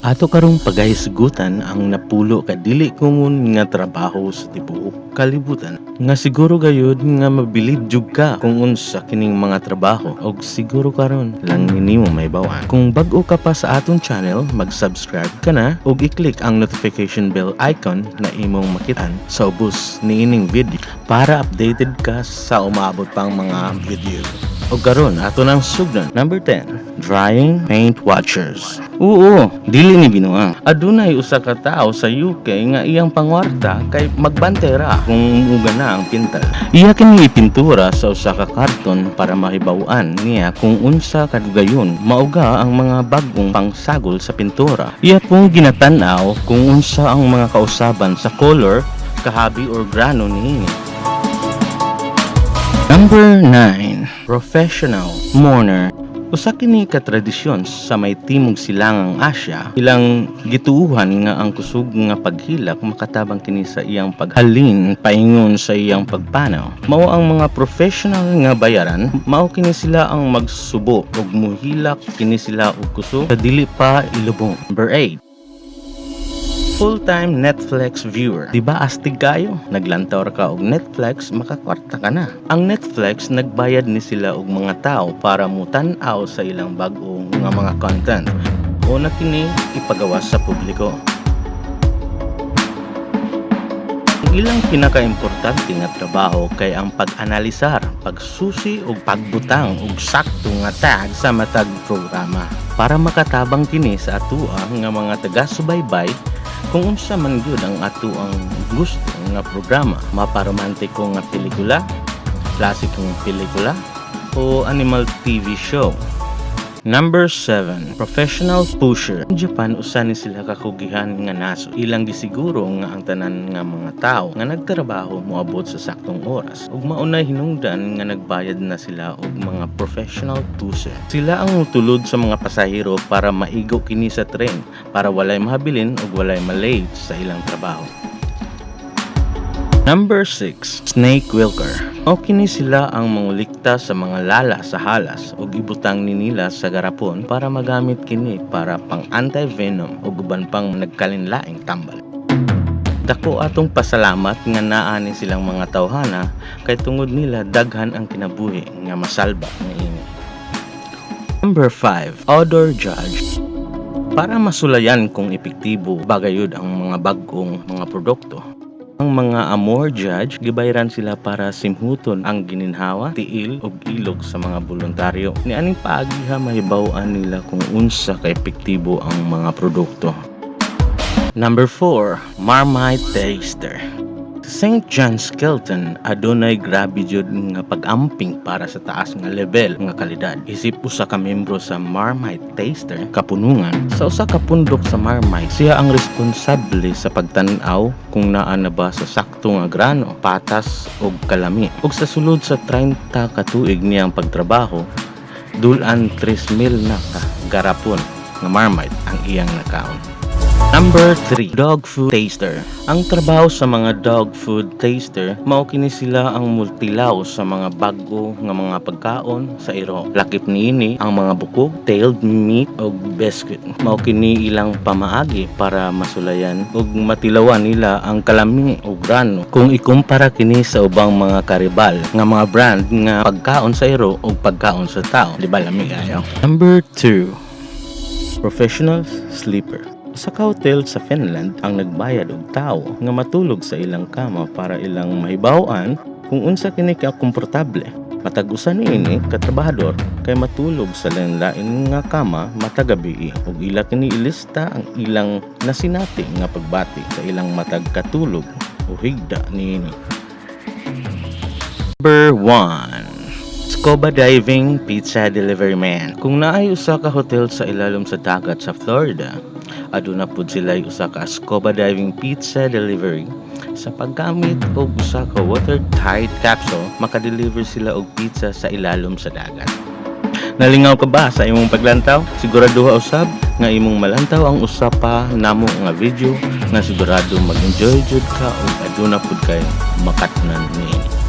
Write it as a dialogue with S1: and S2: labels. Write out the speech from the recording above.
S1: Ato karong paghisgutan ang napulo ka dili komon nga trabaho sa tibuok kalibutan. Nga siguro gayud nga mabilib jud ka kung unsa kining mga trabaho og siguro karon lang nimo mahibaw-an. Kung bag-o ka pa sa aton channel, mag-subscribe ka na ug i-click ang notification bell icon na imong makitaan sa ubos niining video para updated ka sa umabot pang mga video. O karon ato nang sugdan. Number 10, drying paint watchers. Oo, dili ni binuang. Adunay usa ka tawo sa UK nga iyang pangwarta kay magbantera kung muga na ang pintal. Iya kini ipintura sa usa ka karton para mahibaw-an niya kung unsa kadugayon mauga ang mga bagong pangsagol sa pintura. Iya pong ginatan-aw kung unsa ang mga kausaban sa color, kahabi or grano niini. Number 9, professional mourner. Usa kini ka tradisyon sa may timog silangang Asya, ilang gituuhan nga ang kusog nga paghilak makatabang kini sa iyang paghalin paingon sa iyang pagpanaw. Mao ang mga professional nga bayaran, mao kini sila ang magsubo ug muhilak kini sila og kusog sa dili pa ilubong. Number 8, full-time Netflix viewer. Diba astig kayo? Naglantaw ka og Netflix, makakwarta ka na. Ang Netflix nagbayad ni sila og mga tao para mutan-aw sa ilang bag-o nga mga content o na kini ipagawas sa publiko. Ang ilang pinaka-importante nga trabaho kay ang pag-analisar, pagsusi ug pagbutang og sakto nga tag sa matag programa para makatabang kini sa atoa nga mga taga-subaybay kung unsa man gyud ang ato ang gusto nga programa, maparomantiko nga pelikula, klasikong pelikula o animal TV show. Number 7, professional pusher. In Japan, usa ni sila kakugihan nga naso. Ilang gisiguro nga ang tanan nga mga tao nga nagtrabaho moabot sa saktong oras ug maunay hinungdan nga nagbayad na sila og mga professional pusher. Sila ang mutulod sa mga pasahero para maigo kini sa tren para walay mahabilin ug walay malate sa ilang trabaho. Number 6, snake wilker. O kini sila ang mangulikta sa mga lala sa halas o gibutang ni nila sa garapon para magamit kini para pang anti-venom o guban pang nagkalinlaing tambal. Dako atong pasalamat nga naa ni silang mga tawhana kay tungod nila daghan ang kinabuhi nga masalba niini. Number 5, odor judge. Para masulayan kung epektibo bagayod ang mga bag-ong mga produkto, ang mga amor judge gibayaran sila para simhuton ang gininhawa, tiil ug ilog sa mga voluntaryo. Nianing paagiha mahibaw-an nila kung unsa ka epektibo ang mga produkto. Number 4, Marmite taster. St. John Skelton adunay grabe jud nga pag-amping para sa taas nga level nga kalidad. Isip usa ka membro sa Marmite Taster kapunungan sa usa ka pundok sa Marmite. Siya ang responsable sa pagtan-aw kung naa na ba sa sakto nga grano, patas ug kalami. Ug sa sulod sa 30 ka tuig niyang pagtrabaho, dulan 3,000 na ka garapon nga Marmite ang iyang nakaon. Number 3, dog food taster. Ang trabaho sa mga dog food taster, mao kini sila ang multilaw sa mga bago nga mga pagkaon sa iro. Lakip niini ang mga bukog, tailed meat ug biscuit. Mao kini ilang pamaagi para masulayan ug matilawan nila ang kalami ug grano kung ikumpara kini sa ubang mga karibal nga mga brand nga pagkaon sa iro ug pagkaon sa tao. Di ba lami kayo? Number 2, professional sleeper. Sa hotel sa Finland ang nagbayad og tao nga matulog sa ilang kama para ilang mahibaw-an kung unsa kini ka komportable. Matag usa niini ka trabahador kay matulog sa lain-lain nga kama matag gabi ug ila kini ilista ang ilang nasinati nga pagbati sa ilang matag katulog o higda niini. Number 1, scuba diving pizza delivery man. Kung naay usa ka hotel sa ilalom sa dagat sa Florida, aduna pud sila usa ka scuba diving pizza delivery. Sa paggamit og usa ka watertight capsule, makadeliver sila og pizza sa ilalom sa dagat. Nalingaw ka ba sa imong paglantaw? Siguraduha usab nga imong malantaw ang usa pa namo nga video nga sigurado mag-enjoy jud ka ug aduna pud kay makatnan niini.